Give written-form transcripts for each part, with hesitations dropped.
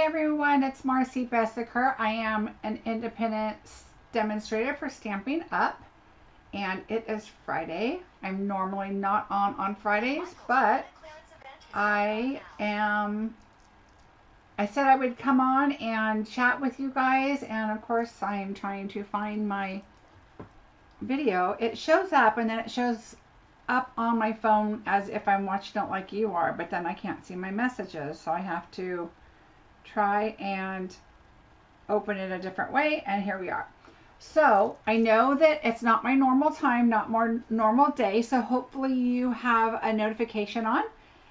everyone, it's Marcie Besecker. I am an independent demonstrator for Stampin' Up, and it is Friday. I'm normally not on Fridays, but I said I would come on and chat with you guys, and of course I'm trying to find my video. It shows up and then it shows up on my phone as if I'm watching it like you are, but then I can't see my messages, so I have to try and open it a different way, and here we are. So I know that it's not my normal time, not more normal day, so hopefully you have a notification on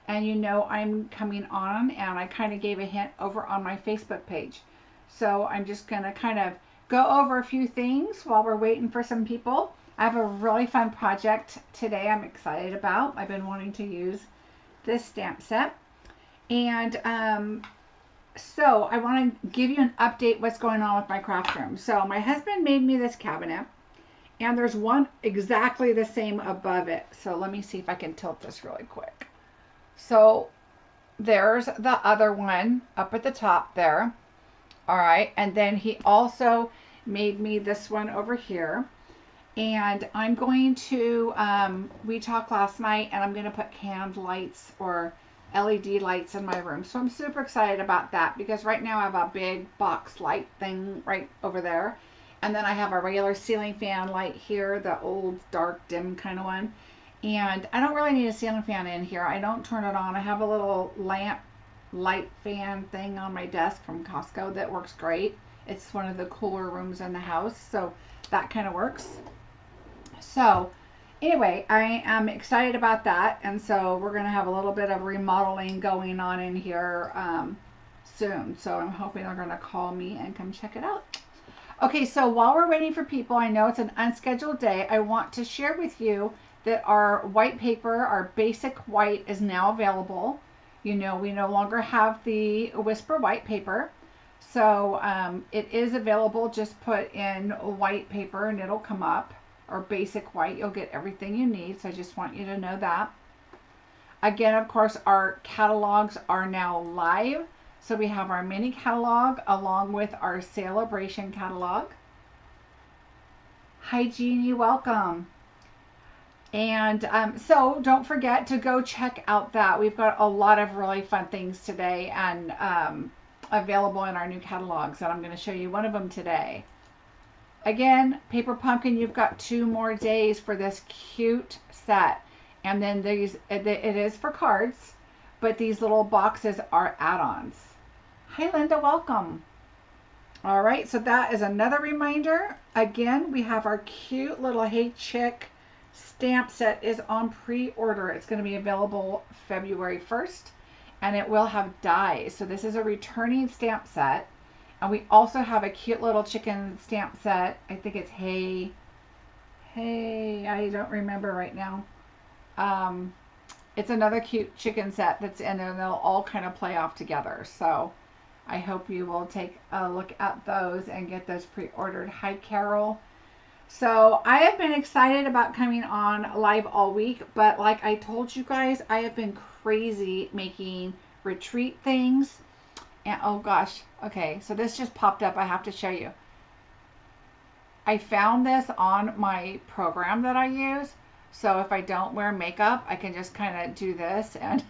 and you know I'm coming on, and I kind of gave a hint over on my Facebook page. So I'm just going to kind of go over a few things while we're waiting for some people. I have a really fun project today I'm excited about. I've been wanting to use this stamp set, and so I want to give you an update what's going on with my craft room. So my husband made me this cabinet, and there's one exactly the same above it. So let me see if I can tilt this really quick. So there's the other one up at the top there. All right, and then he also made me this one over here. And I'm going to, we talked last night, and I'm going to put canned lights or LED lights in my room. So I'm super excited about that, because right now I have a big box light thing right over there. And then I have a regular ceiling fan light here, the old dark dim kind of one. And I don't really need a ceiling fan in here. I don't turn it on. I have a little lamp light fan thing on my desk from Costco that works great. It's one of the cooler rooms in the house, so that kind of works. So anyway, I am excited about that, and so we're going to have a little bit of remodeling going on in here soon. So I'm hoping they're going to call me and come check it out. Okay, so while we're waiting for people, I know it's an unscheduled day. I want to share with you that our white paper, our basic white, is now available. You know, we no longer have the Whisper white paper. So it is available. Just put in white paper and it'll come up. Or basic white, you'll get everything you need. So I just want you to know that. Again, of course, our catalogs are now live. So we have our mini catalog along with our celebration catalog. Hi Jeannie, welcome. And so don't forget to go check out that. We've got a lot of really fun things today and available in our new catalogs, and I'm going to show you one of them today. Again, Paper Pumpkin, you've got 2 more days for this cute set. And then these, it is for cards, but these little boxes are add-ons. Hi Linda, welcome. All right, so that is another reminder. Again, we have our cute little Hey Chick stamp set is on pre-order. It's going to be available February 1st, and it will have dies. So this is a returning stamp set. And we also have a cute little chicken stamp set. I think it's Hey, I don't remember right now. It's another cute chicken set that's in there, and they'll all kind of play off together. So I hope you will take a look at those and get those pre-ordered. Hi Carol. So I have been excited about coming on live all week, but like I told you guys, I have been crazy making retreat things. And oh gosh, okay, so this just popped up. I have to show you. I found this on my program that I use. So if I don't wear makeup, I can just kind of do this and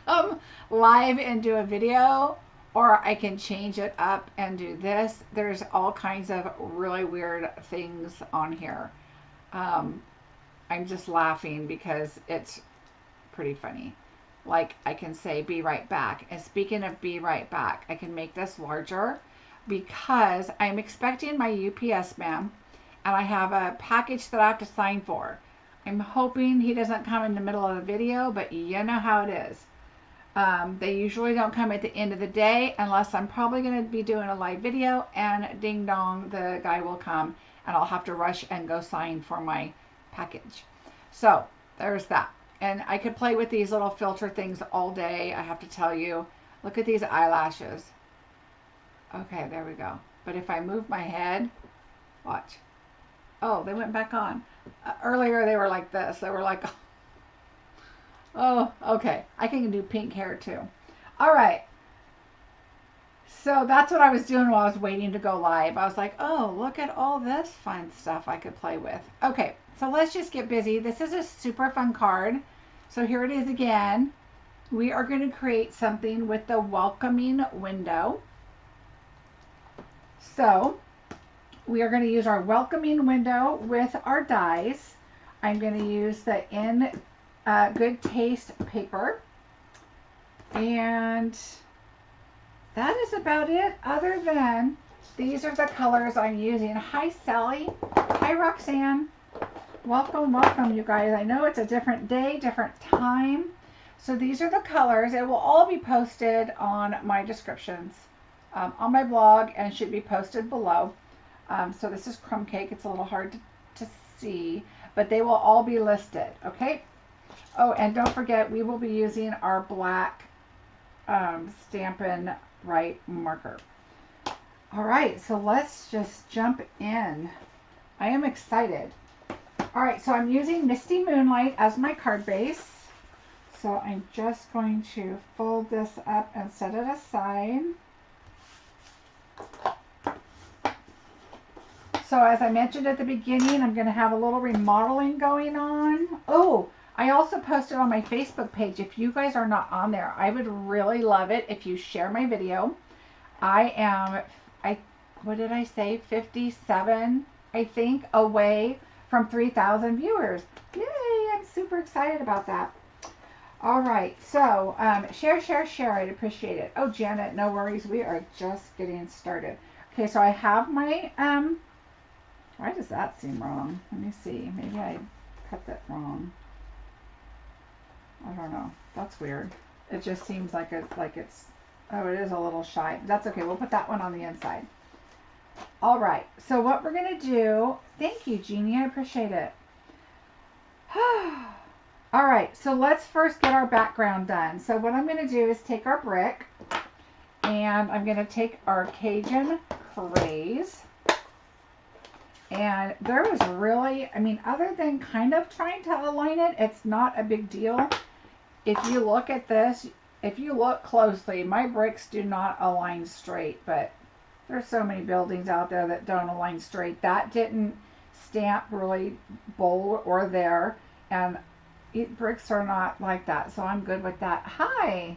come live and do a video. Or I can change it up and do this. There's all kinds of really weird things on here. I'm just laughing because it's pretty funny. Like I can say be right back. And speaking of be right back, I can make this larger because I'm expecting my UPS man, and I have a package that I have to sign for. I'm hoping he doesn't come in the middle of the video, but you know how it is. They usually don't come at the end of the day unless I'm probably going to be doing a live video, and ding dong, the guy will come and I'll have to rush and go sign for my package. So there's that. And I could play with these little filter things all day, I have to tell you. Look at these eyelashes. Okay, there we go. But if I move my head, watch. Oh, they went back on. Earlier they were like this. They were like, oh, okay. I can do pink hair too. All right. So that's what I was doing while I was waiting to go live. I was like, oh, look at all this fun stuff I could play with. Okay, so let's just get busy. This is a super fun card. So here it is again. We are going to create something with the welcoming window. So we are going to use our welcoming window with our dies. I'm going to use the In Good Taste paper. And that is about it, other than these are the colors I'm using. Hi, Sally. Hi, Roxanne. Welcome, welcome, you guys. I know it's a different day, different time. So these are the colors. It will all be posted on my descriptions on my blog and should be posted below. So this is crumb cake. It's a little hard to see, but they will all be listed, okay? Oh, and don't forget, we will be using our black Stampin' Right marker. All right, so let's just jump in. I am excited. All right, so I'm using Misty Moonlight as my card base. So I'm just going to fold this up and set it aside. So as I mentioned at the beginning, I'm going to have a little remodeling going on. Oh, I also posted on my Facebook page. If you guys are not on there, I would really love it if you share my video. What did I say? 57, I think, away from 3,000 viewers. Yay, I'm super excited about that. All right, so share, I'd appreciate it. Oh, Janet, no worries. We are just getting started. Okay, so I have my, why does that seem wrong? Let me see. Maybe I cut that wrong. I don't know. That's weird. It just seems like it's, oh, it is a little shy. That's okay. We'll put that one on the inside. All right. So what we're going to do, thank you, Jeannie. I appreciate it. All right. So let's first get our background done. So what I'm going to do is take our brick and I'm going to take our Cajun Craze. And there was really, I mean, other than kind of trying to align it, it's not a big deal. If you look at this, if you look closely, my bricks do not align straight, but there's so many buildings out there that don't align straight. That didn't stamp really bold or there, and bricks are not like that, so I'm good with that. Hi!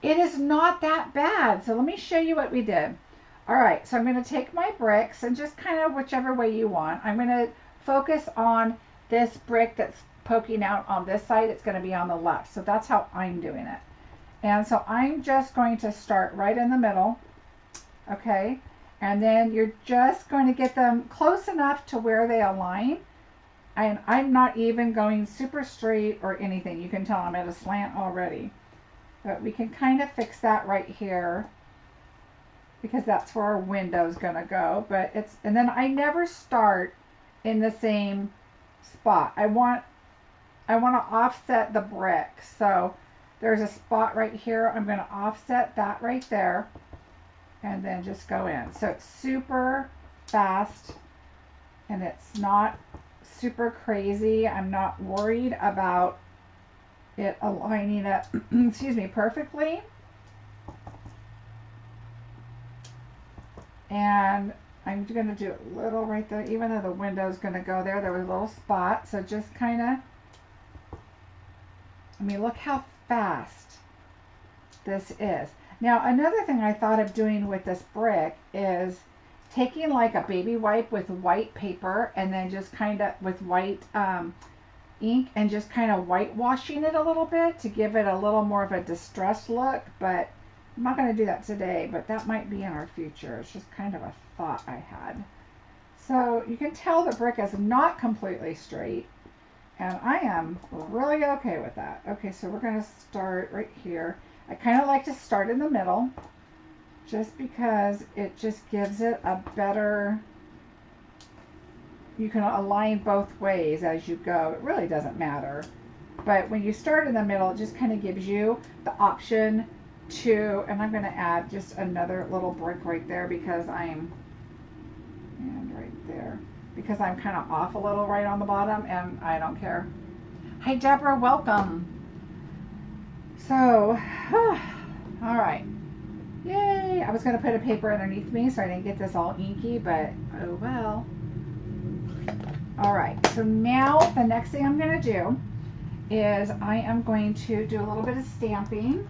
It is not that bad, so let me show you what we did. All right, so I'm going to take my bricks and just kind of whichever way you want. I'm going to focus on this brick that's poking out on this side. It's going to be on the left. So that's how I'm doing it. And so I'm just going to start right in the middle. Okay. And then you're just going to get them close enough to where they align. And I'm not even going super straight or anything. You can tell I'm at a slant already. But we can kind of fix that right here, because that's where our window is going to go. But it's, and then I never start in the same spot. I want to offset the brick. So there's a spot right here. I'm going to offset that right there and then just go in. So it's super fast and it's not super crazy. I'm not worried about it aligning it, excuse me, perfectly. And I'm going to do a little right there, even though the window's going to go there. There was a little spot, so just kind of, I mean, look how fast this is. Now, another thing I thought of doing with this brick is taking like a baby wipe with white paper and then just kind of with white ink and just kind of whitewashing it a little bit to give it a little more of a distressed look, but I'm not going to do that today, but that might be in our future. It's just kind of a thought I had. So you can tell the brick is not completely straight, and I am really okay with that. Okay, so we're going to start right here. I kind of like to start in the middle just because it just gives it a better, you can align both ways as you go. It really doesn't matter. But when you start in the middle, it just kind of gives you the option to, and I'm going to add just another little brick right there because I'm, and right there, because I'm kind of off a little right on the bottom and I don't care. Hi Deborah, welcome. So, All right. Yay! I was going to put a paper underneath me so I didn't get this all inky, but oh well. All right, so now the next thing I'm going to do is I am going to do a little bit of stamping.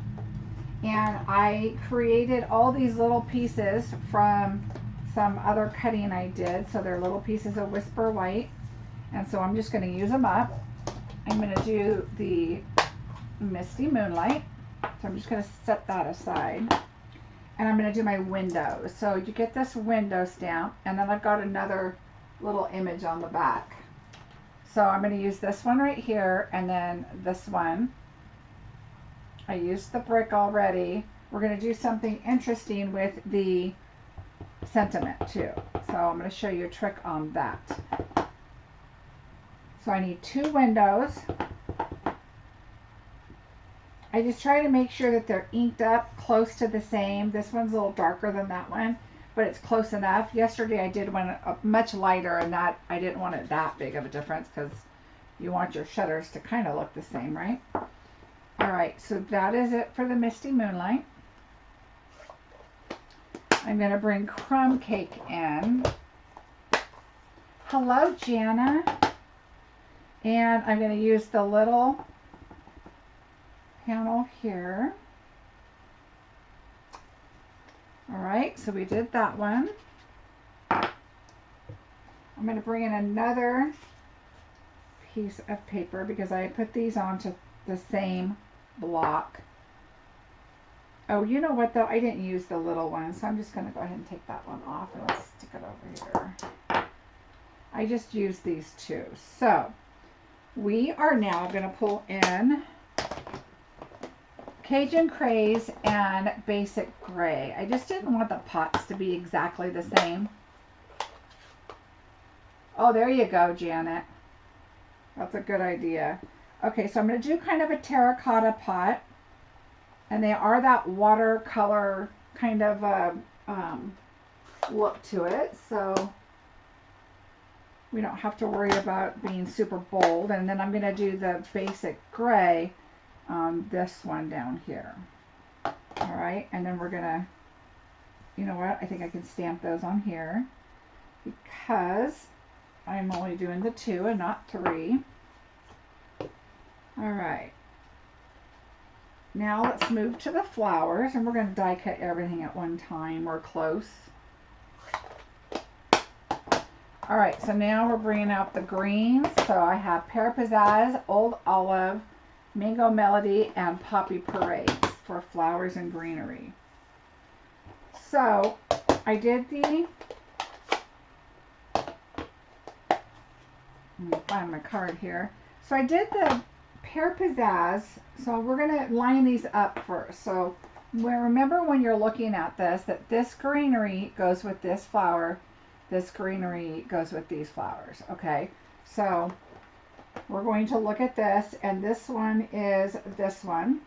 And I created all these little pieces from some other cutting I did. So they're little pieces of Whisper White. And so I'm just going to use them up. I'm going to do the Misty Moonlight. So I'm just going to set that aside. And I'm going to do my windows. So you get this window stamp, and then I've got another little image on the back. So I'm going to use this one right here, and then this one. I used the brick already. We're going to do something interesting with the sentiment too. So I'm going to show you a trick on that. So I need 2 windows. I just try to make sure that they're inked up close to the same. This one's a little darker than that one, but it's close enough. Yesterday I did one much lighter, and that I didn't want it that big of a difference because you want your shutters to kind of look the same, right? Alright, so that is it for the Misty Moonlight. I'm going to bring Crumb Cake in. Hello, Jana. And I'm going to use the little panel here. Alright, so we did that one. I'm going to bring in another piece of paper because I put these onto the same block. Oh, you know what though? I didn't use the little one, so I'm just going to go ahead and take that one off and let's stick it over here. I just used these 2. So we are now going to pull in Cajun Craze and Basic Gray. I just didn't want the pots to be exactly the same. Oh, there you go, Janet. That's a good idea. Okay, so I'm going to do kind of a terracotta pot, and they are that watercolor kind of look to it, so we don't have to worry about being super bold. And then I'm going to do the Basic Gray on this one down here. All right, and then we're going to, you know what, I think I can stamp those on here because I'm only doing the 2 and not 3. All right, now let's move to the flowers, and we're going to die cut everything at one time or close. All right, so now we're bringing out the greens. So I have Pear Pizzazz, Old Olive, Mango Melody, and Poppy Parade for flowers and greenery. So I did the, let me find my card here. So I did the Pear Pizzazz, so we're going to line these up first. So remember when you're looking at this, that this greenery goes with this flower, this greenery goes with these flowers, okay? So we're going to look at this, and this one is this one.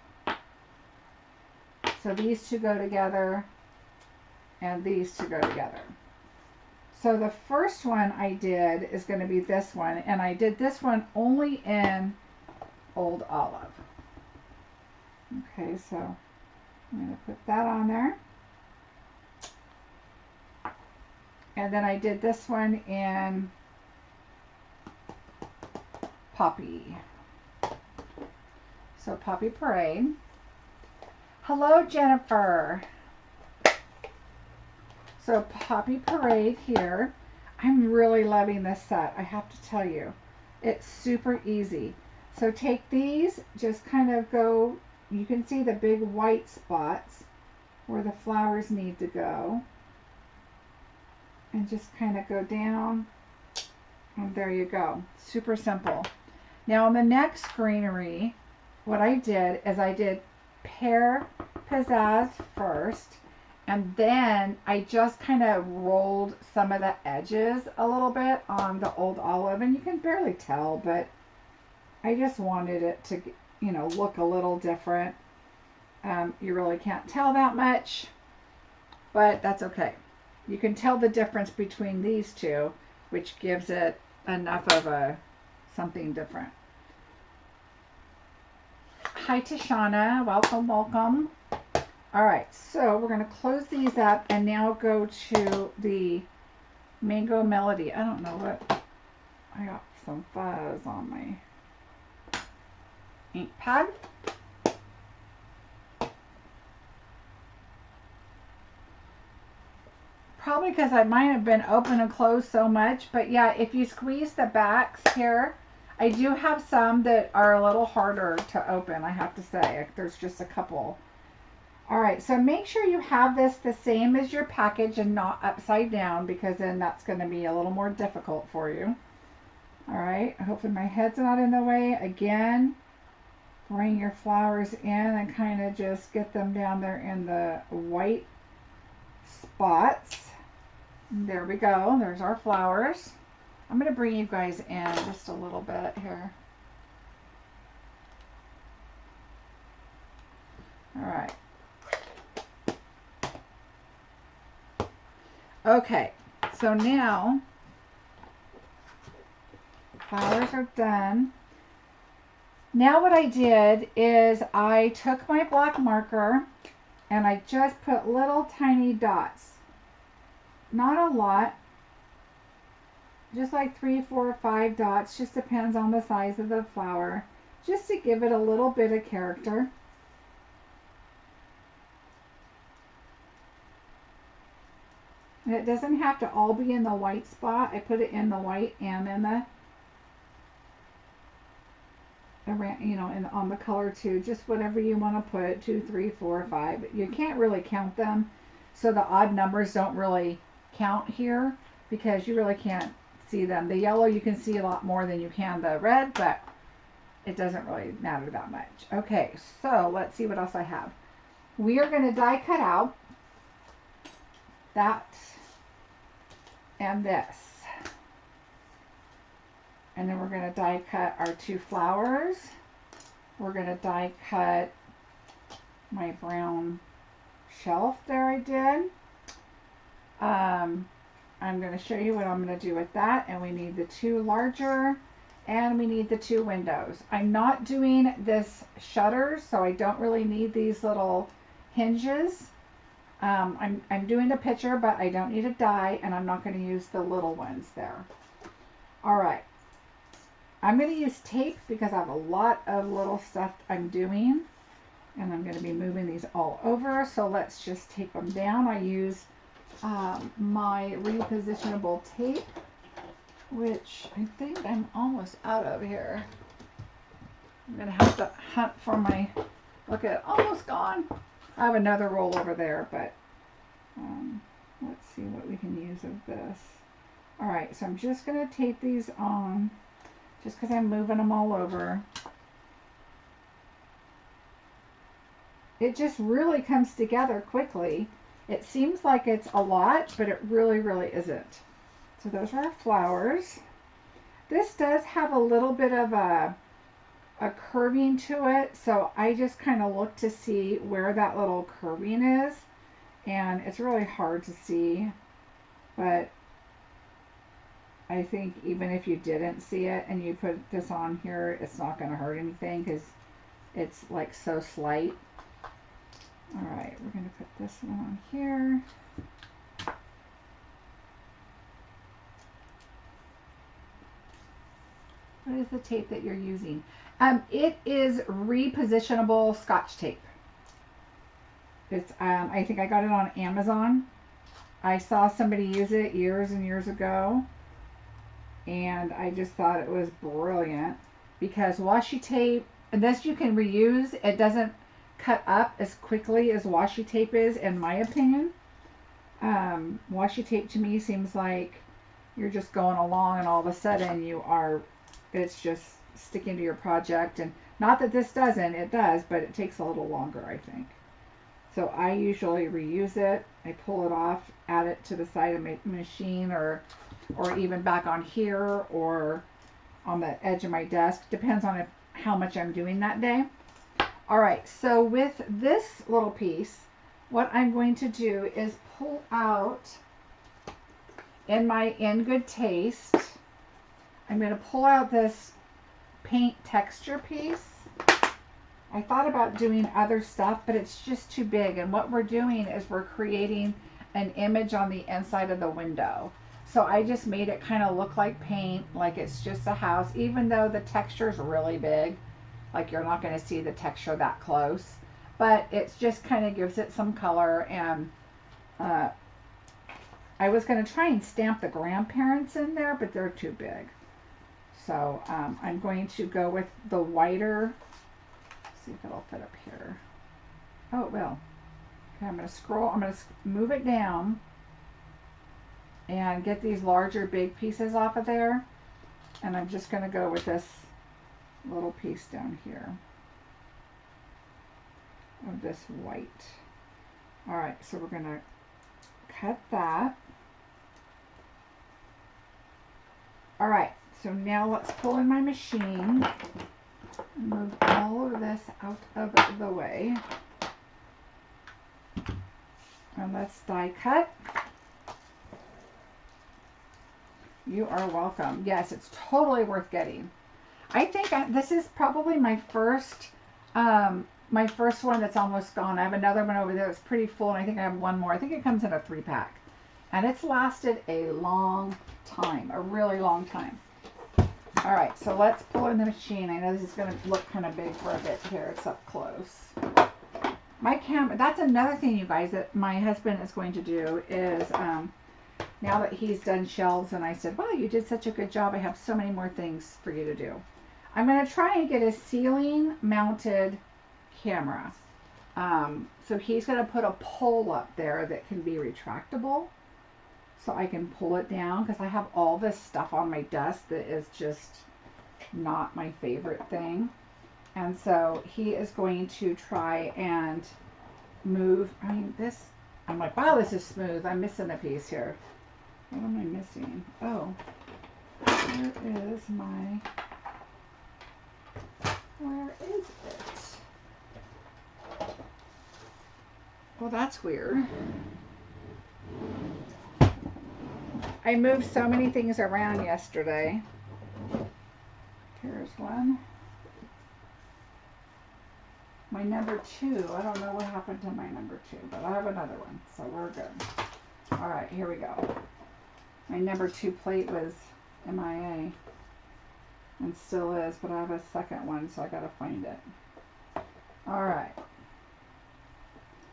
So these 2 go together, and these 2 go together. So the first one I did is going to be this one, and I did this one only in Old Olive. Okay, so I'm going to put that on there. And then I did this one in Poppy. So Poppy Parade. Hello, Jennifer. So Poppy Parade here. I'm really loving this set, I have to tell you. It's super easy. So take these, just kind of go, you can see the big white spots where the flowers need to go. And just kind of go down, and there you go. Super simple. Now on the next greenery, what I did is I did Pear Pizzazz first, and then I just kind of rolled some of the edges a little bit on the Old Olive, and you can barely tell, but I just wanted it to, you know, look a little different. You really can't tell that much, but that's okay. You can tell the difference between these 2, which gives it enough of a something different. Hi, Tashana. Welcome, welcome. All right, so we're going to close these up and now go to the Mango Melody. I don't know what, I got some fuzz on my ink pad. Probably because I might have been open and closed so much, but yeah, if you squeeze the backs here, I do have some that are a little harder to open, I have to say. There's just a couple. All right, so make sure you have this the same as your package and not upside down, because then that's going to be a little more difficult for you. All right, hopefully my head's not in the way. Again, bring your flowers in and kind of just get them down there in the white spots. There we go. There's our flowers. I'm going to bring you guys in just a little bit here. All right. Okay, so now flowers are done. Now what I did is I took my black marker and I just put little tiny dots. Not a lot, just like 3, 4, 5 dots, just depends on the size of the flower, just to give it a little bit of character. And it doesn't have to all be in the white spot. I put it in the white and in the, you know, and on the color too, just whatever you want to put, 2, 3, 4, 5. You can't really count them, so the odd numbers don't really count here because you really can't see them. The yellow you can see a lot more than you can the red, but it doesn't really matter that much. Okay, so let's see what else I have. We are going to die cut out that and this. And then we're going to die cut our 2 flowers. We're going to die cut my brown shelf there I did. I'm going to show you what I'm going to do with that. And we need the 2 larger and we need the 2 windows. I'm not doing this shutters, so I don't really need these little hinges. I'm doing a picture, but I don't need a die, and I'm not going to use the little ones there. All right. I'm going to use tape because I have a lot of little stuff I'm doing, and I'm going to be moving these all over. So let's just tape them down. I use my repositionable tape, which I think I'm almost out of here. I'm going to have to hunt for my, look at it, almost gone. I have another roll over there, but let's see what we can use of this. All right, so I'm just going to tape these on just because I'm moving them all over. It just really comes together quickly. It seems like it's a lot, but it really, really isn't. So those are our flowers. This does have a little bit of a curving to it, so I just kind of look to see where that little curving is, and it's really hard to see, but I think even if you didn't see it and you put this on here, it's not going to hurt anything because it's like so slight. Alright, we're going to put this one on here. What is the tape that you're using? It is repositionable Scotch tape. It's I think I got it on Amazon. I saw somebody use it years and years ago, and I just thought it was brilliant because washi tape, and this you can reuse. It doesn't cut up as quickly as washi tape is, in my opinion. Washi tape to me seems like you're just going along and all of a sudden it's just sticking to your project, and not that this doesn't, it does, but it takes a little longer, I think. So I usually reuse it. I pull it off, add it to the side of my machine, or even back on here or on the edge of my desk. Depends on how much I'm doing that day. All right, so with this little piece, what I'm going to do is pull out in my In Good Taste, I'm going to pull out this paint texture piece. I thought about doing other stuff, but it's just too big. And what we're doing is we're creating an image on the inside of the window. So I just made it kind of look like paint, like it's just a house, even though the texture is really big. Like you're not going to see the texture that close. But it just kind of gives it some color. And I was going to try and stamp the grandparents in there, but they're too big. So I'm going to go with the whiter. See if it'll fit up here. Oh, it will. Okay, I'm going to scroll. I'm going to move it down and get these larger big pieces off of there. And I'm just going to go with this little piece down here of this white. All right, so we're going to cut that. All right, so now let's pull in my machine and move all of this out of the way. And let's die cut. You are welcome. Yes, it's totally worth getting. I think this is probably my first one that's almost gone. I have another one over there that's pretty full, and I think I have one more. I think it comes in a 3-pack. And it's lasted a long time, a really long time. All right, so let's pull in the machine. I know this is going to look kind of big for a bit here. It's up close. My camera, that's another thing, you guys, that my husband is going to do is, now that he's done shelves, and I said, well, you did such a good job. I have so many more things for you to do. I'm going to try and get a ceiling mounted camera. So he's going to put a pole up there that can be retractable. So I can pull it down because I have all this stuff on my desk that is just not my favorite thing. And so he is going to try and move. I mean, this, I'm like, wow, this is smooth. I'm missing a piece here. What am I missing? Oh, where is it? Well, that's weird. I moved so many things around yesterday. Here's one. My number 2. I don't know what happened to my number 2, but I have another one, so we're good. All right, here we go. My number 2 plate was MIA, and still is, but I have a second one, so I gotta find it. All right.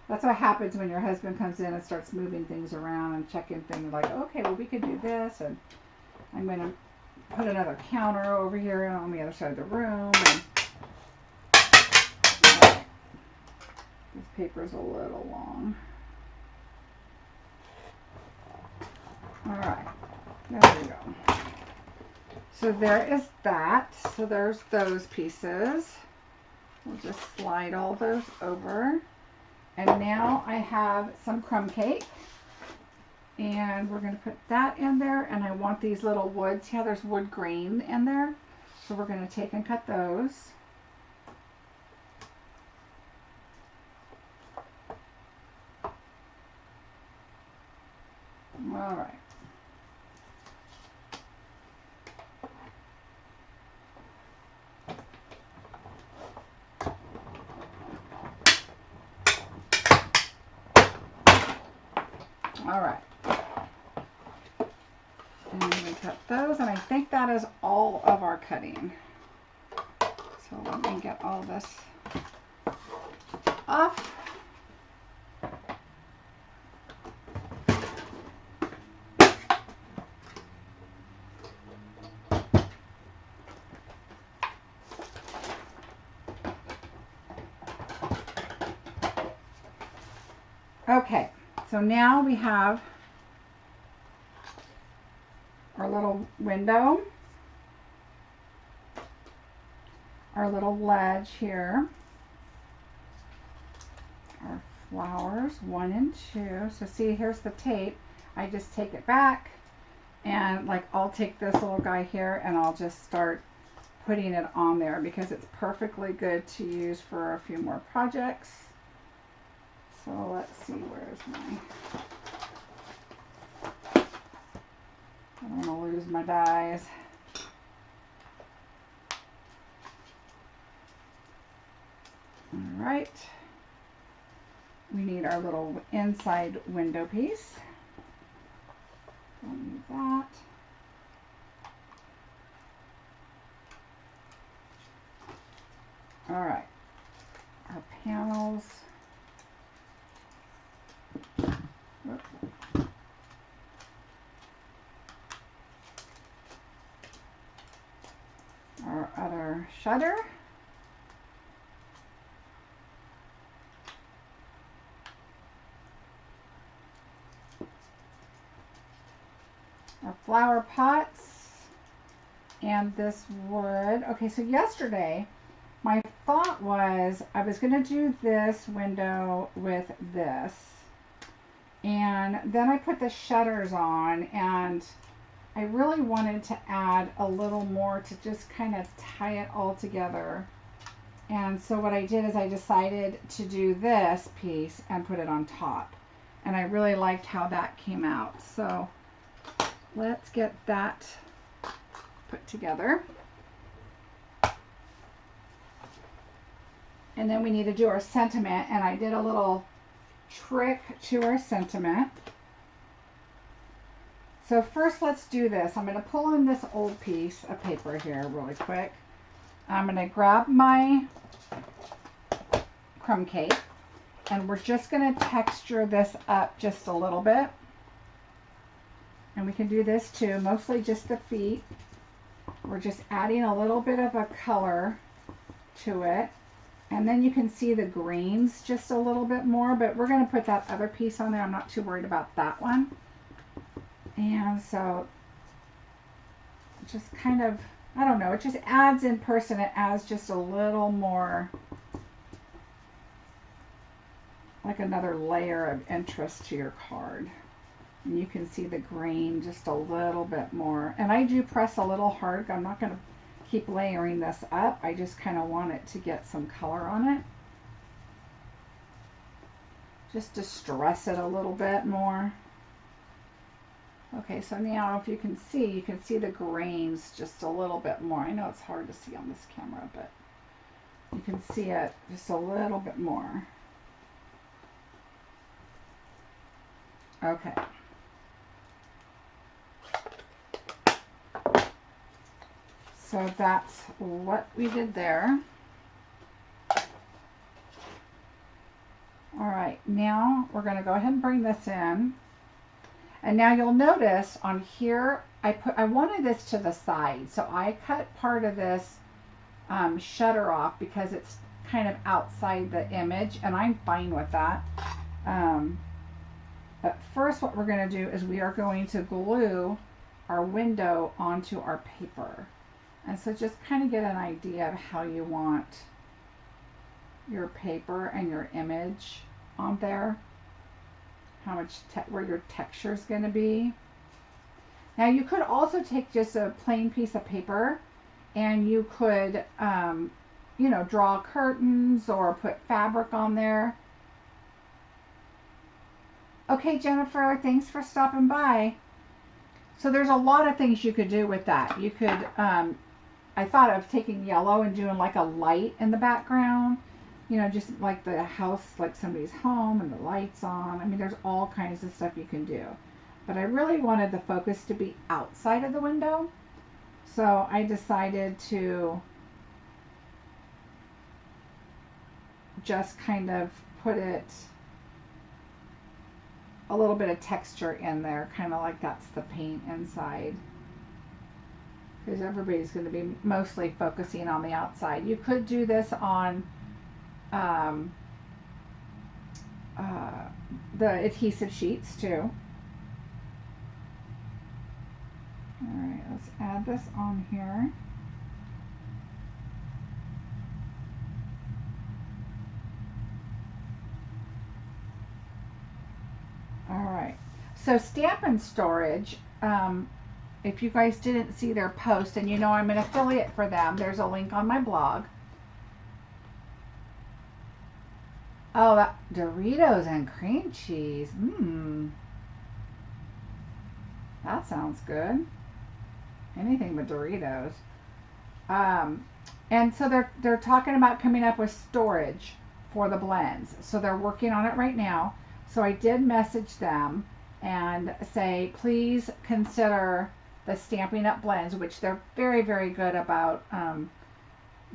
That's what happens when your husband comes in and starts moving things around and checking things like, okay, well, we could do this, and I'm going to put another counter over here on the other side of the room. And right. This paper's a little long. All right, there we go. So there is that. So there's those pieces. We'll just slide all those over. And now I have some crumb cake, and we're going to put that in there, and I want these little woods. Yeah, there's wood grain in there, so we're going to take and cut those. All right. All right, and we cut those, and I think that is all of our cutting. So let me get all this off. Okay. So now we have our little window, our little ledge here, our flowers, 1 and 2. So see, here's the tape. I just take it back, and like I'll take this little guy here and I'll just start putting it on there because it's perfectly good to use for a few more projects. So let's see, where's my, I don't want to lose my dies. All right. We need our little inside window piece. Don't need that. All right. Our panels. Oops. Our other shutter. Our flower pots and this wood. Okay, so yesterday my thought was I was going to do this window with this, and then I put the shutters on, and I really wanted to add a little more to just kind of tie it all together. And so what I did is I decided to do this piece and put it on top, and I really liked how that came out. So let's get that put together. And then we need to do our sentiment, and I did a little trick to our sentiment. So first let's do this. I'm going to pull in this old piece of paper here really quick. I'm going to grab my crumb cake, and we're just going to texture this up just a little bit. And we can do this too, mostly just the feet. We're just adding a little bit of a color to it. And then you can see the greens just a little bit more, but we're going to put that other piece on there. I'm not too worried about that one. And so just kind of, I don't know, it just adds in person. It adds just a little more, like another layer of interest to your card. And you can see the green just a little bit more. And I do press a little hard. I'm not going to keep layering this up. I just kind of want it to get some color on it. Just to stress it a little bit more. Okay, so now if you can see the grains just a little bit more. I know it's hard to see on this camera, but you can see it just a little bit more. Okay. So that's what we did there. All right, now we're going to go ahead and bring this in. And now you'll notice on here, I wanted this to the side. So I cut part of this shutter off because it's kind of outside the image, and I'm fine with that. But first what we're going to do is we are going to glue our window onto our paper. And so just kind of get an idea of how you want your paper and your image on there. How much, where your texture is going to be. Now you could also take just a plain piece of paper and you could, you know, draw curtains or put fabric on there. Okay, Jennifer, thanks for stopping by. So there's a lot of things you could do with that. You could, I thought of taking yellow and doing like a light in the background, you know, just like the house, like somebody's home and the lights on. I mean, there's all kinds of stuff you can do. But I really wanted the focus to be outside of the window. So I decided to just kind of put it, a little bit of texture in there, kind of like that's the paint inside. Because everybody's going to be mostly focusing on the outside. You could do this on the adhesive sheets too. Alright, let's add this on here. Alright, so Stampin' Storage, if you guys didn't see their post, and you know I'm an affiliate for them, there's a link on my blog. Oh, that Doritos and cream cheese. That sounds good. Anything but Doritos. And so they're talking about coming up with storage. for the blends. So they're working on it right now. So I did message them and say, please consider the Stampin' Up! Blends, which they're very, very good about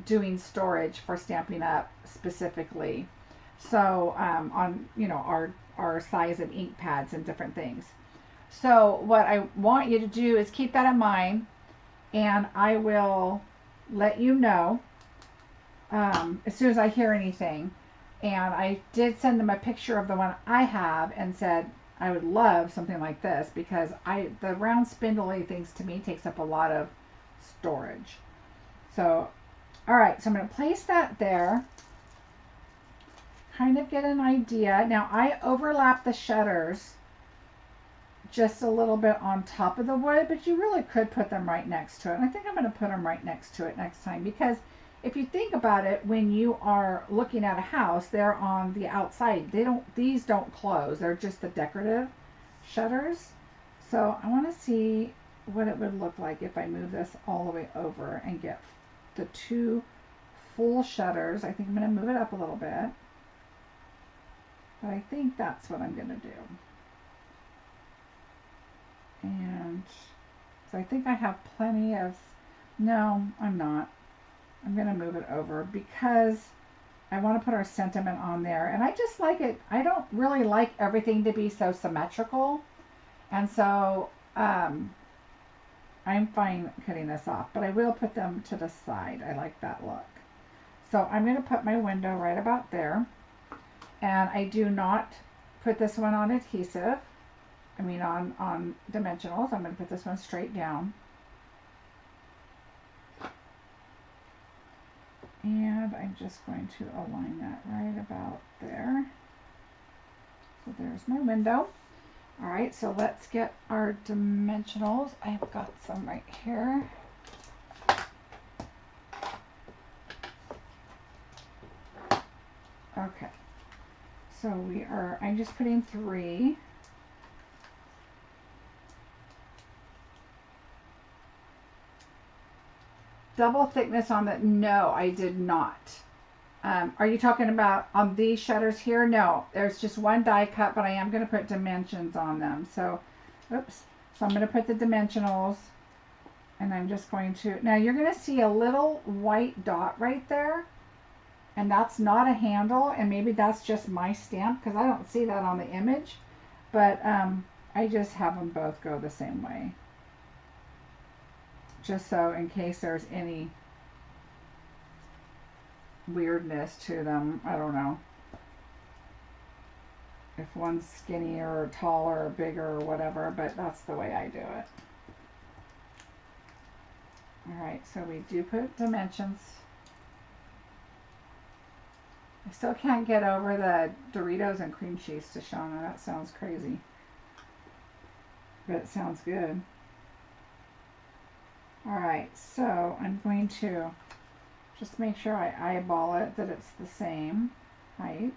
doing storage for Stampin' Up! Specifically. So on, you know, our size of ink pads and different things. So what I want you to do is keep that in mind, and I will let you know as soon as I hear anything. And I did send them a picture of the one I have and said I would love something like this, because the round spindly things to me takes up a lot of storage. So all right, so I'm going to place that there, kind of get an idea. Now I overlap the shutters just a little bit on top of the wood, but you really could put them right next to it. And I think I'm going to put them right next to it next time, because if you think about it, when you are looking at a house, they're on the outside. These don't close. They're just the decorative shutters. So I want to see what it would look like if I move this all the way over and get the two full shutters. I think I'm going to move it up a little bit, but I think that's what I'm going to do. And so I think I have plenty of, no, I'm not. I'm going to move it over because I want to put our sentiment on there. And I just like it. I don't really like everything to be so symmetrical. And so I'm fine cutting this off, but I will put them to the side. I like that look. So I'm going to put my window right about there. And I do not put this one on adhesive. I mean on dimensionals. I'm going to put this one straight down. And I'm just going to align that right about there. So there's my window. All right, so let's get our dimensionals. I've got some right here. Okay, so I'm just putting 3. Double thickness on the, no, I did not. Are you talking about on these shutters here? No, there's just one die cut, but I am going to put dimensions on them. So, oops. So I'm going to put the dimensionals, and I'm just going to, now you're going to see a little white dot right there, and that's not a handle, and maybe that's just my stamp because I don't see that on the image, but I just have them both go the same way. Just so in case there's any weirdness to them. I don't know if one's skinnier or taller or bigger or whatever, but that's the way I do it. Alright, so we do put dimensions. I still can't get over the Doritos and cream cheese to Shauna. That sounds crazy, but it sounds good. Alright, so I'm going to just make sure I eyeball it, that it's the same height.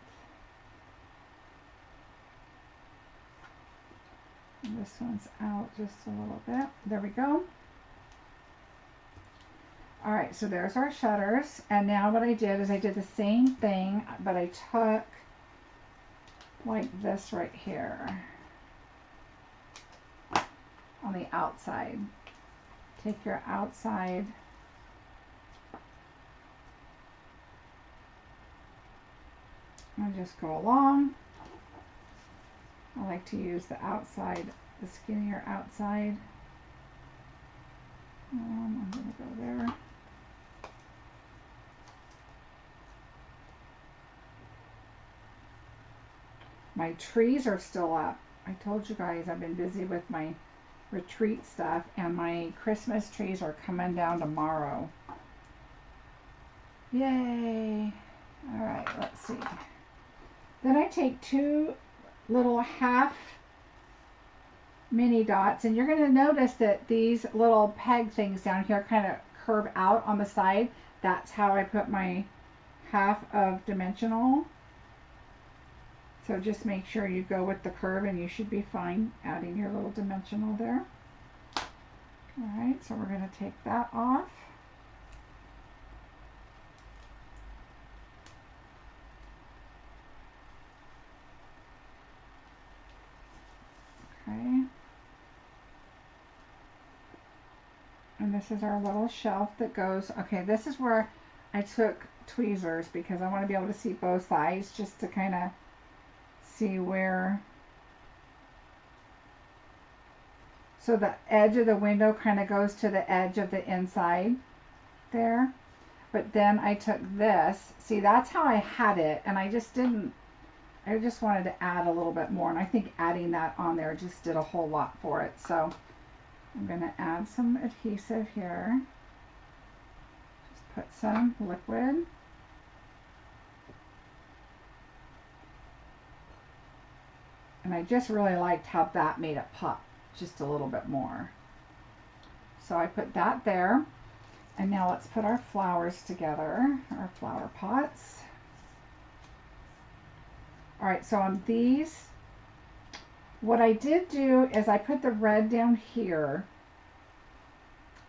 And this one's out just a little bit. There we go. Alright, so there's our shutters. And now what I did is I did the same thing, but I took like this right here on the outside. Take your outside and just go along. I like to use the outside, the skinnier outside. I'm going to go there. My trees are still up. I told you guys I've been busy with my retreat stuff, and my Christmas trees are coming down tomorrow. Yay! Alright, let's see. Then I take 2 little half mini dots, and you're going to notice that these little peg things down here kind of curve out on the side. That's how I put my half of dimensional. So just make sure you go with the curve, and you should be fine adding your little dimensional there. Alright, so we're going to take that off. And this is our little shelf that goes, okay, this is where I took tweezers because I want to be able to see both sides just to kind of see where, so the edge of the window kind of goes to the edge of the inside there. But then I took this, see, that's how I had it, and I just wanted to add a little bit more, and I think adding that on there just did a whole lot for it. So I'm going to add some adhesive here. Just put some liquid. And I just really liked how that made it pop just a little bit more. So I put that there. And now let's put our flowers together, our flower pots. All right, so on these, what I did do is I put the red down here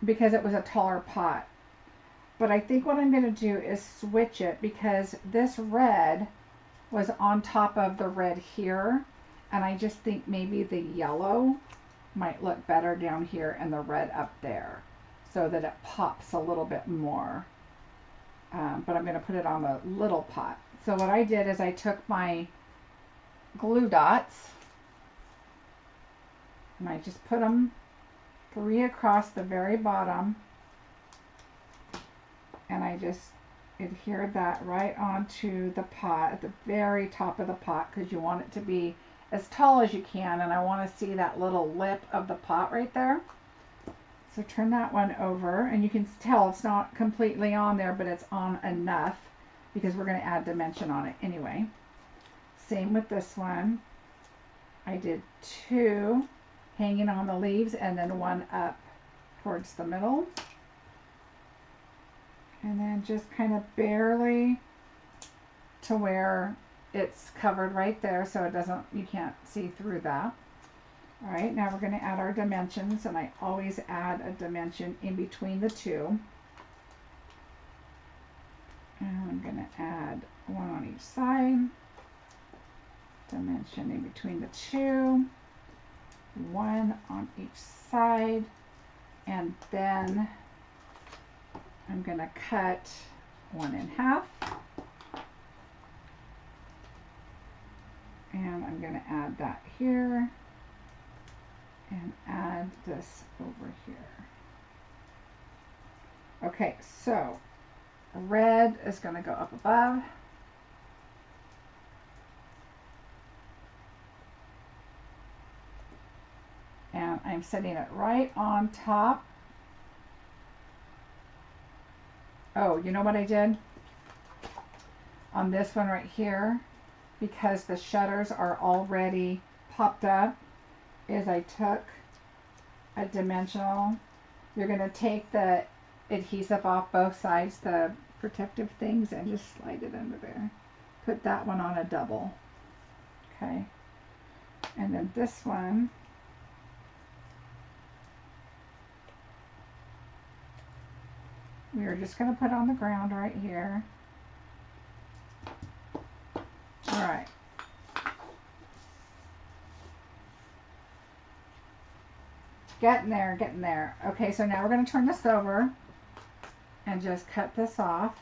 because it was a taller pot. But I think what I'm going to do is switch it because this red was on top of the red here. And I just think maybe the yellow might look better down here and the red up there, so that it pops a little bit more. But I'm going to put it on the little pot. So what I did is I took my glue dots and I just put them 3 across the very bottom, and I just adhered that right onto the pot at the very top of the pot, because you want it to be as tall as you can, and I want to see that little lip of the pot right there. So turn that one over, and you can tell it's not completely on there, but it's on enough because we're going to add dimension on it anyway. Same with this one. I did 2 hanging on the leaves and then 1 up towards the middle. And then just kind of barely to where it's covered right there, so it doesn't, you can't see through that. All right, now we're going to add our dimensions, and I always add a dimension in between the 2. And I'm going to add 1 on each side, dimension in between the 2, 1 on each side, and then I'm going to cut 1 in half. And I'm going to add that here and add this over here. Okay, so red is going to go up above. And I'm setting it right on top. Oh, you know what I did? On this one right here, because the shutters are already popped up, is I took a dimensional. You're going to take the adhesive off both sides, the protective things, and just slide it under there. Put that one on a double. Okay. And then this one, we are just going to put on the ground right here. All right. Getting there, getting there. Okay, so now we're going to turn this over and just cut this off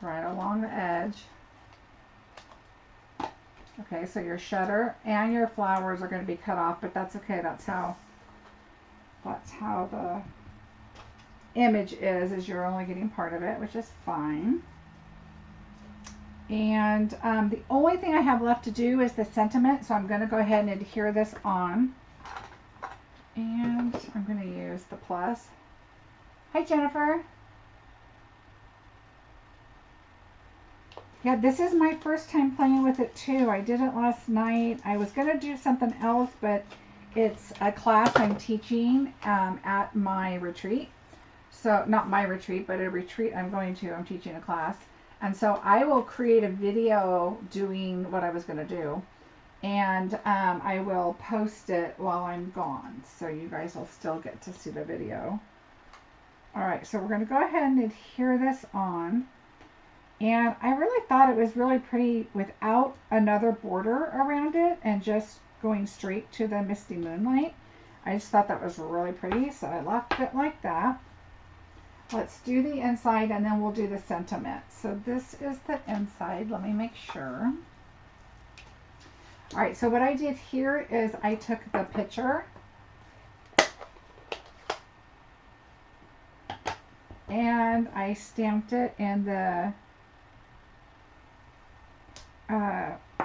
right along the edge. Okay, so your shutter and your flowers are going to be cut off, but that's okay. That's how the image is you're only getting part of it, which is fine. And the only thing I have left to do is the sentiment, so I'm going to go ahead and adhere this on. And I'm going to use the plus. Hi, Jennifer. Yeah, this is my first time playing with it too. I did it last night. I was going to do something else, but it's a class I'm teaching at my retreat. So, not my retreat, but a retreat I'm going to. I'm teaching a class. And so I will create a video doing what I was going to do. And I will post it while I'm gone. So you guys will still get to see the video. Alright, so we're going to go ahead and adhere this on. And I really thought it was really pretty without another border around it and just going straight to the Misty Moonlight. I just thought that was really pretty, so I left it like that. Let's do the inside and then we'll do the sentiment. So this is the inside. Let me make sure. All right, so what I did here is I took the picture and I stamped it in the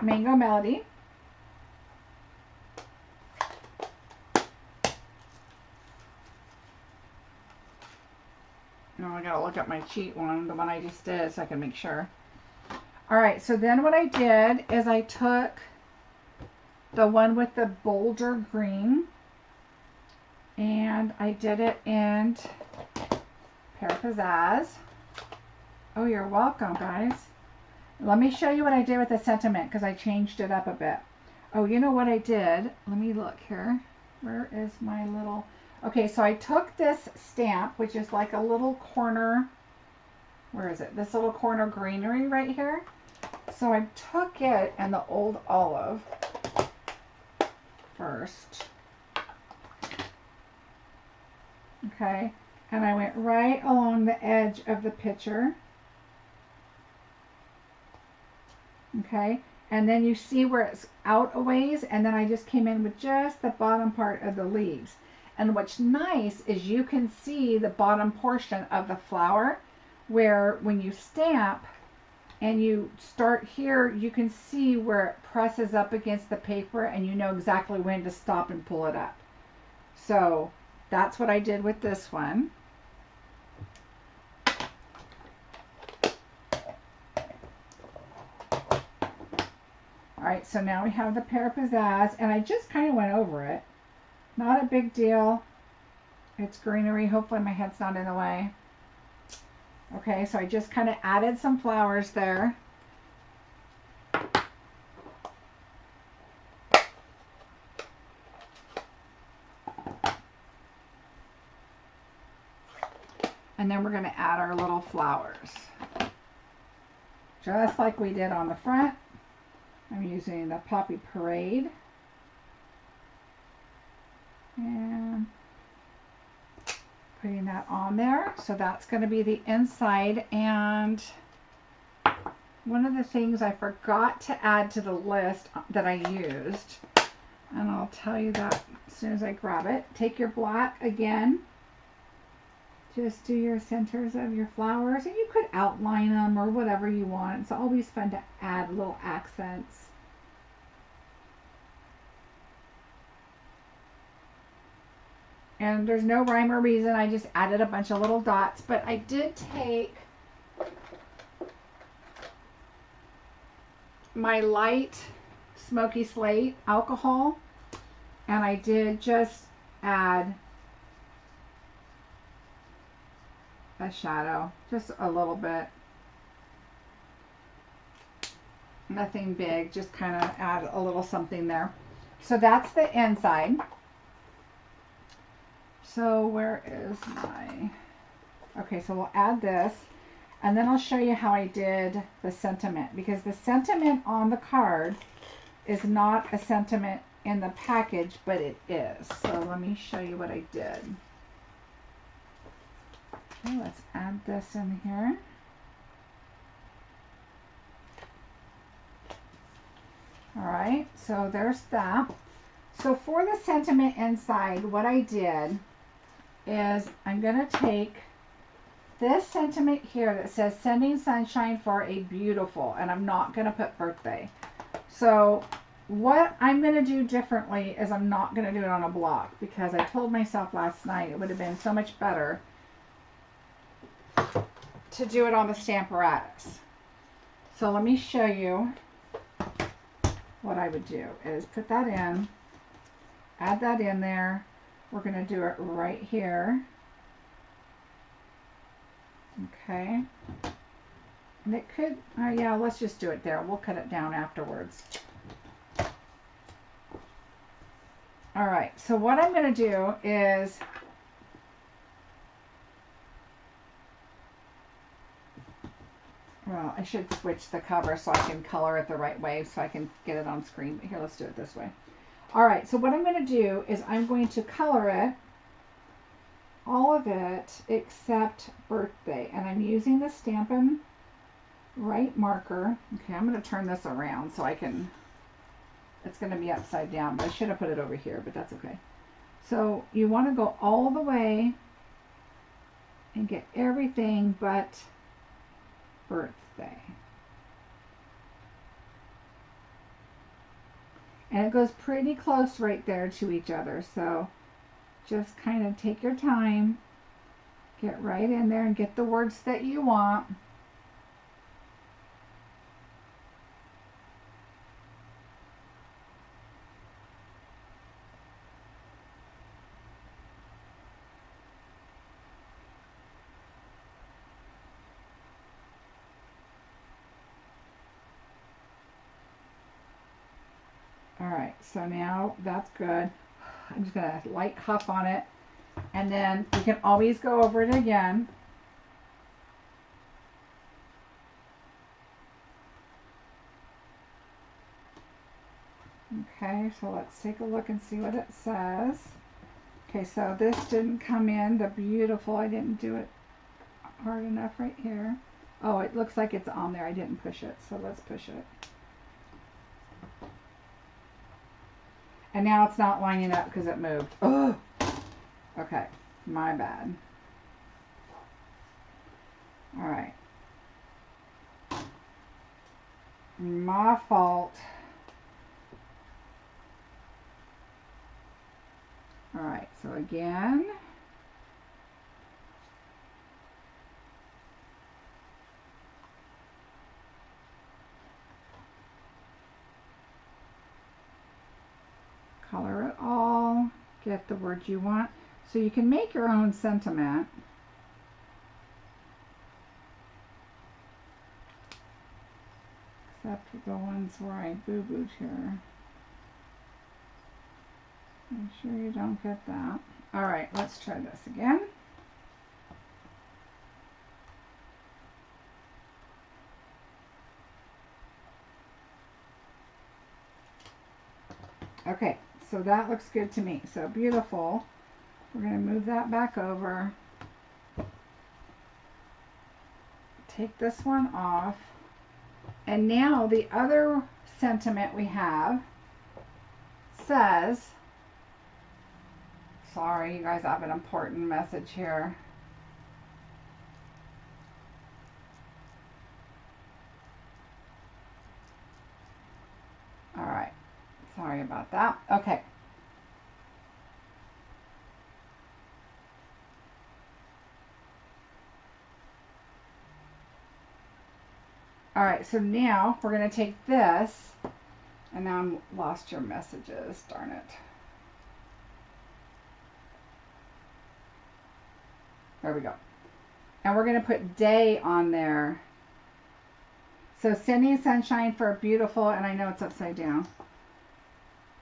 Mango Melody. Now I gotta look at my cheat one, the one I just did, so I can make sure. All right, so then what I did is I took the one with the bolder green and I did it in Pear Pizzazz. Oh, you're welcome, guys. Let me show you what I did with the sentiment because I changed it up a bit. Oh, you know what I did? Let me look here. Where is my little... Okay, so I took this stamp, which is like a little corner... Where is it? This little corner greenery right here. So I took it and the Old Olive first. Okay, and I went right along the edge of the picture. Okay, and then you see where it's out a ways, and then I just came in with just the bottom part of the leaves. And what's nice is you can see the bottom portion of the flower, where when you stamp and you start here, you can see where it presses up against the paper and you know exactly when to stop and pull it up. So that's what I did with this one. Alright, so now we have the Pear Pizzazz, and I just kind of went over it. Not a big deal. It's greenery. Hopefully my head's not in the way. Okay, so I just kind of added some flowers there. And then we're going to add our little flowers. Just like we did on the front. I'm using the Poppy Parade. And putting that on there. So that's going to be the inside. And one of the things I forgot to add to the list that I used, and I'll tell you that as soon as I grab it. Take your black again. Just do your centers of your flowers, and you could outline them or whatever you want. It's always fun to add little accents. And there's no rhyme or reason, I just added a bunch of little dots, but I did take my light smoky slate alcohol and I did just add a shadow, just a little bit. Nothing big, just kind of add a little something there. So that's the inside. So where is my... Okay, so we'll add this, and then I'll show you how I did the sentiment, because the sentiment on the card is not a sentiment in the package, but it is. So let me show you what I did. Okay, let's add this in here. All right, so there's that. So for the sentiment inside, what I did is I'm going to take this sentiment here that says sending sunshine for a beautiful, and I'm not going to put birthday. So what I'm going to do differently is I'm not going to do it on a block, because I told myself last night it would have been so much better to do it on the Stamparatus. So let me show you what I would do is put that in, add that in there. We're going to do it right here. Okay. And it could, yeah, let's just do it there. We'll cut it down afterwards. All right, so what I'm going to do is well, I should switch the cover so I can color it the right way so I can get it on screen. But here, let's do it this way. All right, so what I'm going to do is I'm going to color it, all of it except birthday, and I'm using the Stampin' Right marker. Okay, I'm going to turn this around so I can, it's going to be upside down, but I should have put it over here, but that's okay. So you want to go all the way and get everything but birthday. And it goes pretty close right there to each other, so just kind of take your time, get right in there and get the words that you want. Alright, so now that's good. I'm just going to light huff on it, and then we can always go over it again. Okay, so let's take a look and see what it says. Okay, so this didn't come in, the beautiful, I didn't do it hard enough right here. Oh, it looks like it's on there, I didn't push it, so let's push it. And now it's not lining up because it moved. Oh! Okay, my bad. Alright. My fault. Alright, so again. Color it all. Get the words you want. So you can make your own sentiment. Except the ones where I boo-booed here. Make sure you don't get that. Alright, let's try this again. Okay, so that looks good to me. So beautiful. We're going to move that back over. Take this one off. And now the other sentiment we have says, sorry you guys, I have an important message here. Alright, sorry about that. Okay. Alright, so now we're going to take this, and now I'm lost your messages, darn it. There we go. And we're going to put day on there. So sending sunshine for a beautiful, and I know it's upside down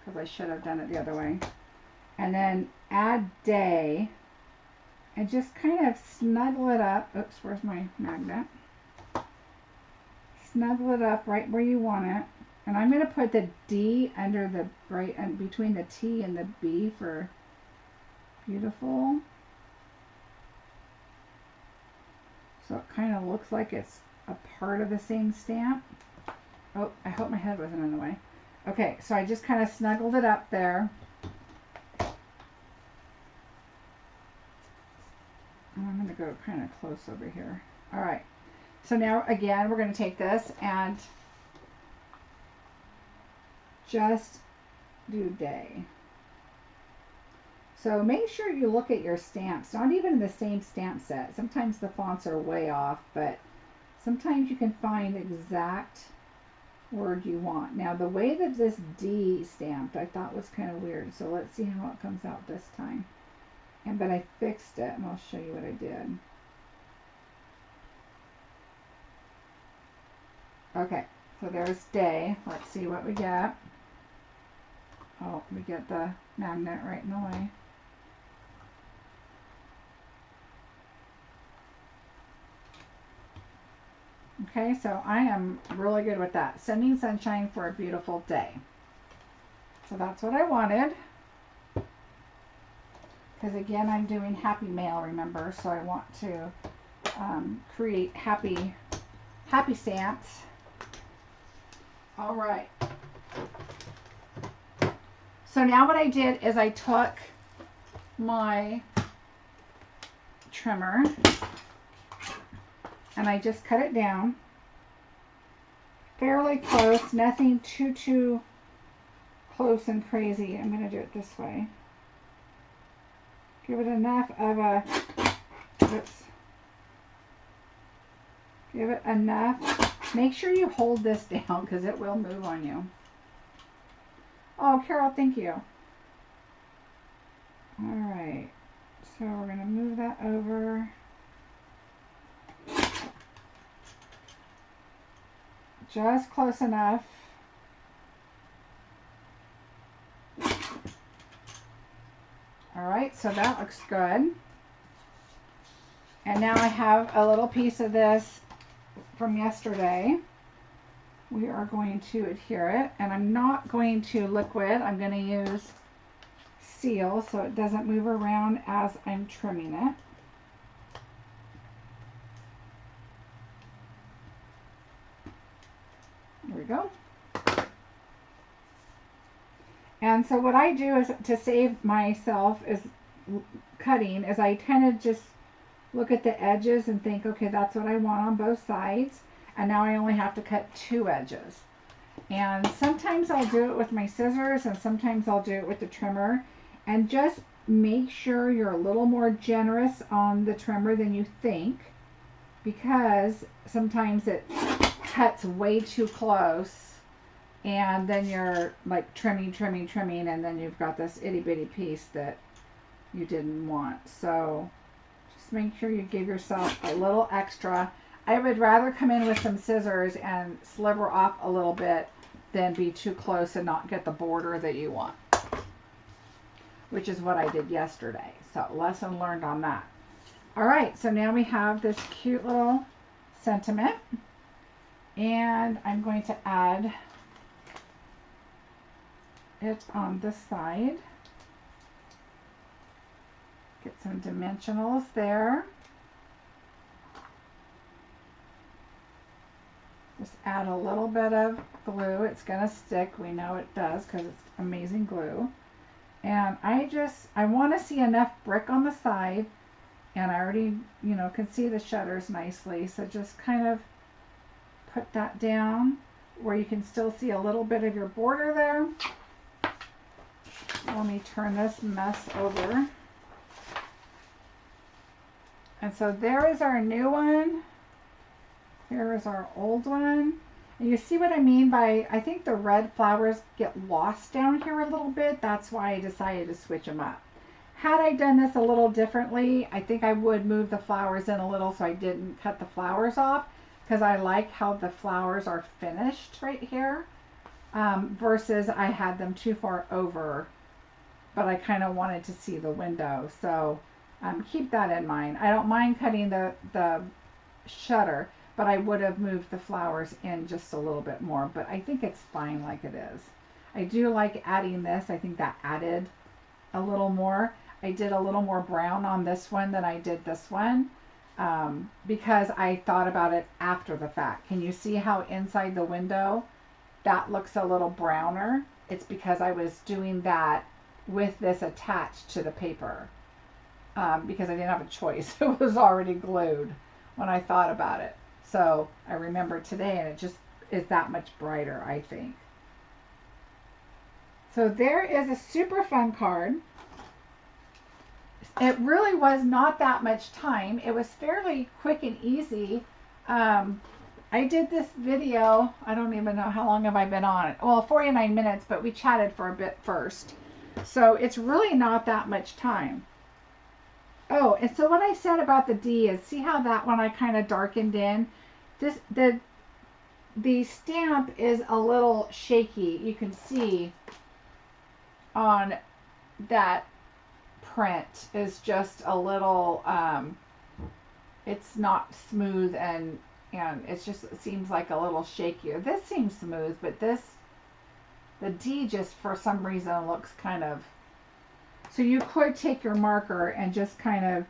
because I should have done it the other way. And then add day and just kind of snuggle it up. Oops, where's my magnet? Snuggle it up right where you want it. And I'm going to put the D under the right and between the T and the B for beautiful. So it kind of looks like it's a part of the same stamp. Oh, I hope my head wasn't in the way. Okay, so I just kind of snuggled it up there. And I'm going to go kind of close over here. All right. So now, again, we're going to take this and just do day. So make sure you look at your stamps, not even in the same stamp set. Sometimes the fonts are way off, but sometimes you can find the exact word you want. Now, the way that this D stamped, I thought was kind of weird. So let's see how it comes out this time. But I fixed it, and I'll show you what I did. Okay, so there's day. Let's see what we get. Oh, we get the magnet right in the way. Okay, so I am really good with that. Sending sunshine for a beautiful day. So that's what I wanted. Because again, I'm doing happy mail, remember? So I want to create happy stamps. All right. So now what I did is I took my trimmer and I just cut it down fairly close, nothing too close and crazy. I'm going to do it this way. Give it enough of a, oops. Give it enough. Make sure you hold this down because it will move on you. Oh, Carol, thank you. All right. So we're going to move that over. Just close enough. All right, so that looks good. And now I have a little piece of this from yesterday. We are going to adhere it, and I'm not going to liquid. I'm going to use seal so it doesn't move around as I'm trimming it. There we go. And so what I do is to save myself is cutting is I tend to just look at the edges and think, okay, that's what I want on both sides. And now I only have to cut 2 edges. And sometimes I'll do it with my scissors and sometimes I'll do it with the trimmer. And just make sure you're a little more generous on the trimmer than you think, because sometimes it cuts way too close and then you're like trimming, and then you've got this itty bitty piece that you didn't want. So just make sure you give yourself a little extra. I would rather come in with some scissors and sliver off a little bit than be too close and not get the border that you want, which is what I did yesterday. So lesson learned on that. All right, so now we have this cute little sentiment, and I'm going to add it on this side. Get some dimensionals there. Just add a little bit of glue. It's going to stick. We know it does because it's amazing glue. And I want to see enough brick on the side, and I already, can see the shutters nicely. So just kind of put that down where you can still see a little bit of your border there. Let me turn this mess over. And so there is our new one. Here is our old one. And you see what I mean by, I think the red flowers get lost down here a little bit. That's why I decided to switch them up. Had I done this a little differently, I think I would move the flowers in a little so I didn't cut the flowers off, because I like how the flowers are finished right here, versus I had them too far over, but I kind of wanted to see the window. So keep that in mind. I don't mind cutting the shutter, but I would have moved the flowers in just a little bit more, but I think it's fine like it is. I do like adding this. I think that added a little more. I did a little more brown on this one than I did this one, because I thought about it after the fact. Can you see how inside the window that looks a little browner? It's because I was doing that with this attached to the paper, because I didn't have a choice. It was already glued when I thought about it. So I remember today, and it just is that much brighter, I think. So there is a super fun card. It really was not that much time. It was fairly quick and easy. I did this video, I don't even know how long have I been on it. Well, 49 minutes, but we chatted for a bit first. So it's really not that much time. Oh, and so what I said about the D is, see how that one I kind of darkened in? The stamp is a little shaky. You can see on that print is just a little, it's not smooth, and it seems like a little shakier. This seems smooth, but this The D just for some reason looks kind of, so you could take your marker and just kind of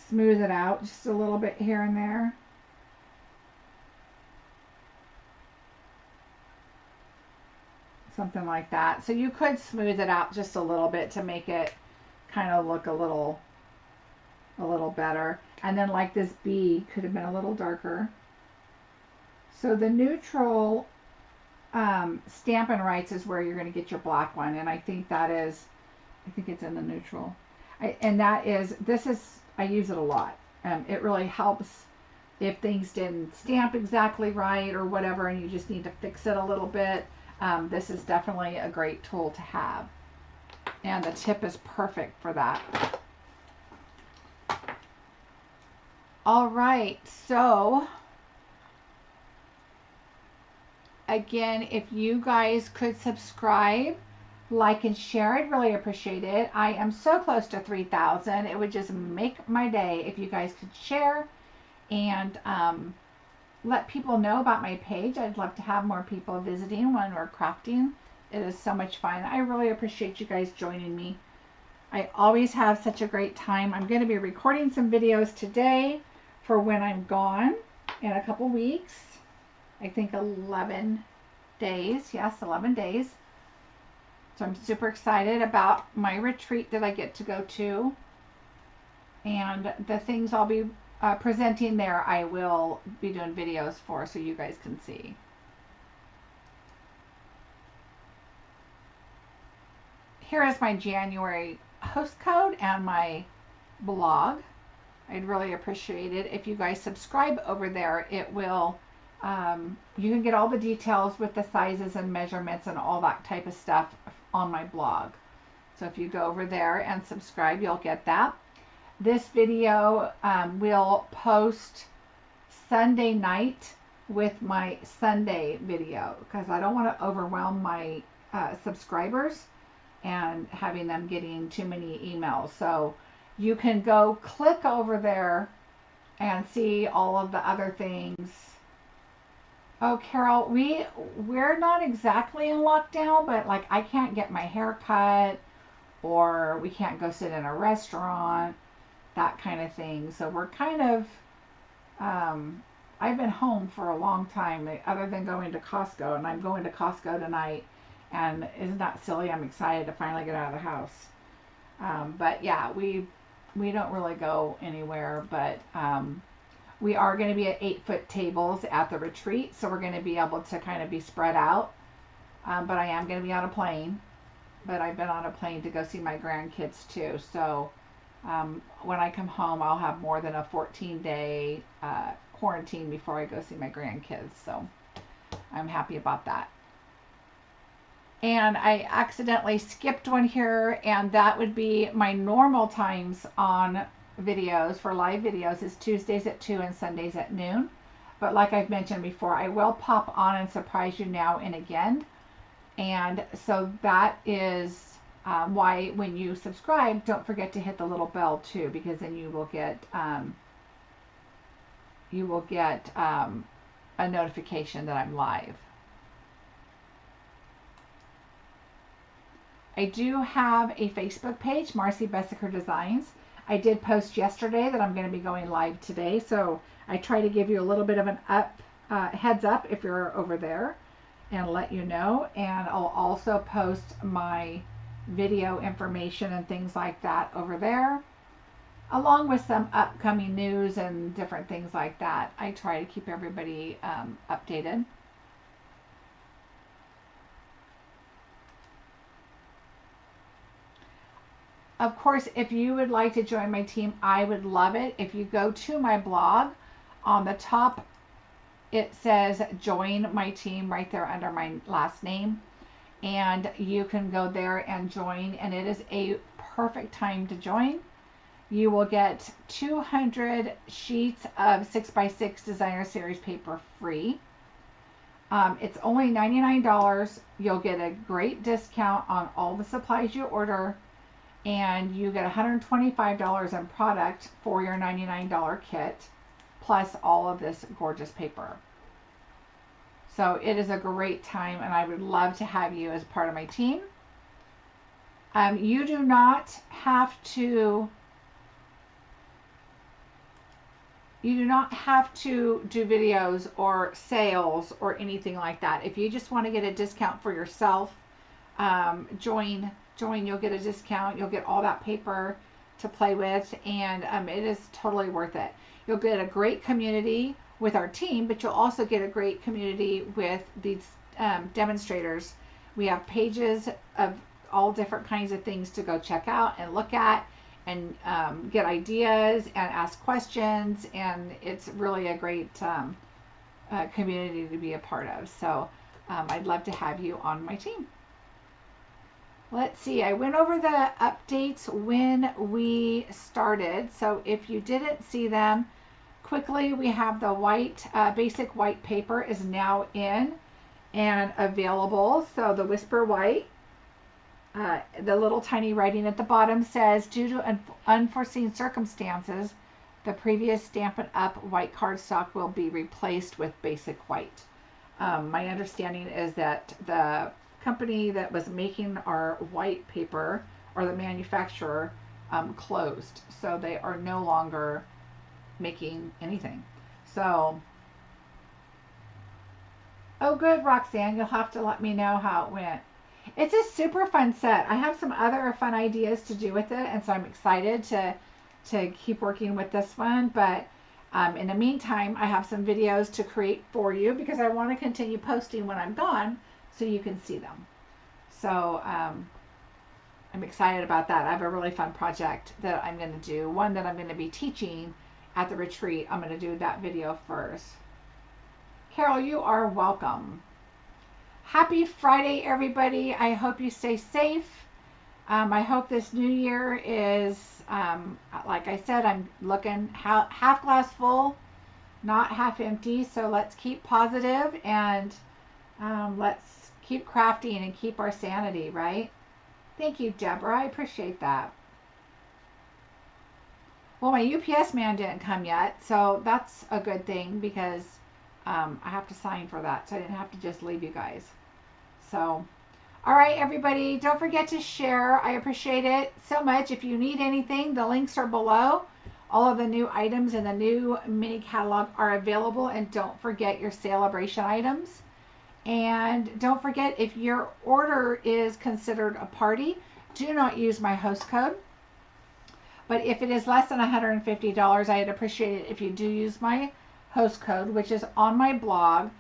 smooth it out just a little bit here and there. Something like that. So you could smooth it out just a little bit to make it kind of look a little better. And then like this B could have been a little darker. So the neutral Stampin' Rights is where you're going to get your black one, and I think it's in the neutral. I use it a lot. It really helps if things didn't stamp exactly right or whatever, and you just need to fix it a little bit. This is definitely a great tool to have, and the tip is perfect for that. All right, so again, if you guys could subscribe, like, and share, I'd really appreciate it. I am so close to 3,000. It would just make my day if you guys could share and let people know about my page. I'd love to have more people visiting when we're crafting. It is so much fun. I really appreciate you guys joining me. I always have such a great time. I'm going to be recording some videos today for when I'm gone in a couple weeks. I think 11 days. Yes, 11 days. So I'm super excited about my retreat that I get to go to. And the things I'll be presenting there, I will be doing videos for so you guys can see. Here is my January host code and my blog. I'd really appreciate it if you guys subscribe over there. It will you can get all the details with the sizes and measurements and all that type of stuff on my blog. So if you go over there and subscribe, you'll get that. This video will post Sunday night with my Sunday video because I don't want to overwhelm my subscribers and having them getting too many emails. So you can go click over there and see all of the other things. Oh, Carol, we're not exactly in lockdown, but like I can't get my hair cut, or we can't go sit in a restaurant, that kind of thing. So we're kind of, I've been home for a long time, other than going to Costco, and I'm going to Costco tonight, and isn't that silly? I'm excited to finally get out of the house. But yeah, we don't really go anywhere, but we are going to be at 8-foot tables at the retreat, so we're going to be able to kind of be spread out. But I am going to be on a plane. But I've been on a plane to go see my grandkids too. So when I come home, I'll have more than a 14-day quarantine before I go see my grandkids. So I'm happy about that. And I accidentally skipped one here, and that would be my normal times on videos for live videos is Tuesdays at 2 and Sundays at noon. But like I've mentioned before, I will pop on and surprise you now and again. And so that is why when you subscribe, don't forget to hit the little bell too, because then you will get a notification that I'm live. I do have a Facebook page, Marcie Besecker Designs. I did post yesterday that I'm going to be going live today, so I try to give you a little bit of an heads up if you're over there and let you know. And I'll also post my video information and things like that over there, along with some upcoming news and different things like that. I try to keep everybody updated. Of course, if you would like to join my team, I would love it. If you go to my blog, on the top, it says join my team right there under my last name. And you can go there and join, and it is a perfect time to join. You will get 200 sheets of 6x6 Designer Series paper free. It's only $99. You'll get a great discount on all the supplies you order, and you get $125 in product for your $99 kit, plus all of this gorgeous paper. So it is a great time, and I would love to have you as part of my team. You do not have to do videos or sales or anything like that. If you just want to get a discount for yourself, join. You'll get a discount. You'll get all that paper to play with, and it is totally worth it. You'll get a great community with our team, but you'll also get a great community with these demonstrators. We have pages of all different kinds of things to go check out and look at, and get ideas and ask questions, and it's really a great community to be a part of. So I'd love to have you on my team. Let's see, I went over the updates when we started, so if you didn't see them, quickly, we have the white, basic white paper is now in and available. So the Whisper White, the little tiny writing at the bottom says, due to unforeseen circumstances, the previous Stampin' Up! White cardstock will be replaced with basic white. My understanding is that the company that was making our white paper, or the manufacturer, closed. So they are no longer making anything. So, oh good, Roxanne, you'll have to let me know how it went. It's a super fun set. I have some other fun ideas to do with it, and so I'm excited to keep working with this one. But in the meantime, I have some videos to create for you because I want to continue posting when I'm gone so you can see them. So I'm excited about that. I have a really fun project that I'm going to do, one that I'm going to be teaching at the retreat. I'm going to do that video first. Carol, you are welcome. Happy Friday, everybody. I hope you stay safe. I hope this new year is, like I said, I'm looking half glass full, not half empty. So let's keep positive, and let's keep crafting and keep our sanity, right? Thank you, Deborah. I appreciate that. Well, my UPS man didn't come yet, so that's a good thing because I have to sign for that, so I didn't have to just leave you guys. So, all right, everybody, don't forget to share. I appreciate it so much. If you need anything, the links are below. All of the new items in the new mini catalog are available, and don't forget your celebration items. And don't forget, if your order is considered a party, do not use my host code. But if it is less than $150, I'd appreciate it if you do use my host code, which is on my blog.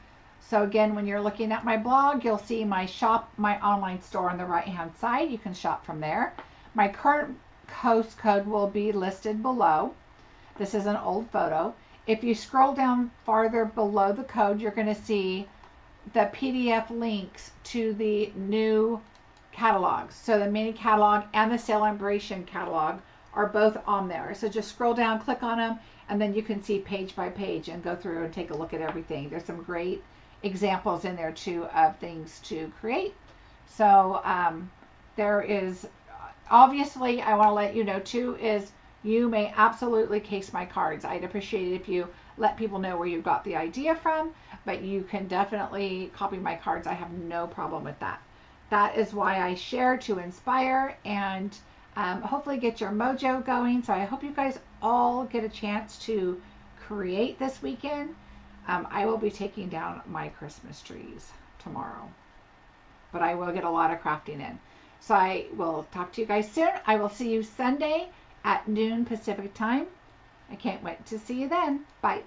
So again, when you're looking at my blog, you'll see my shop, my online store on the right-hand side. You can shop from there. My current host code will be listed below. This is an old photo. If you scroll down farther below the code, you're going to see the PDF links to the new catalogs. So the mini catalog and the celebration catalog are both on there. So just scroll down, click on them, and then you can see page by page and go through and take a look at everything. There's some great examples in there too of things to create. So there is, obviously, I want to let you know too, is you may absolutely case my cards. I'd appreciate it if you let people know where you got the idea from, but you can definitely copy my cards. I have no problem with that. That is why I share, to inspire and hopefully get your mojo going. So I hope you guys all get a chance to create this weekend. I will be taking down my Christmas trees tomorrow, but I will get a lot of crafting in. So I will talk to you guys soon. I will see you Sunday at noon Pacific time. I can't wait to see you then. Bye.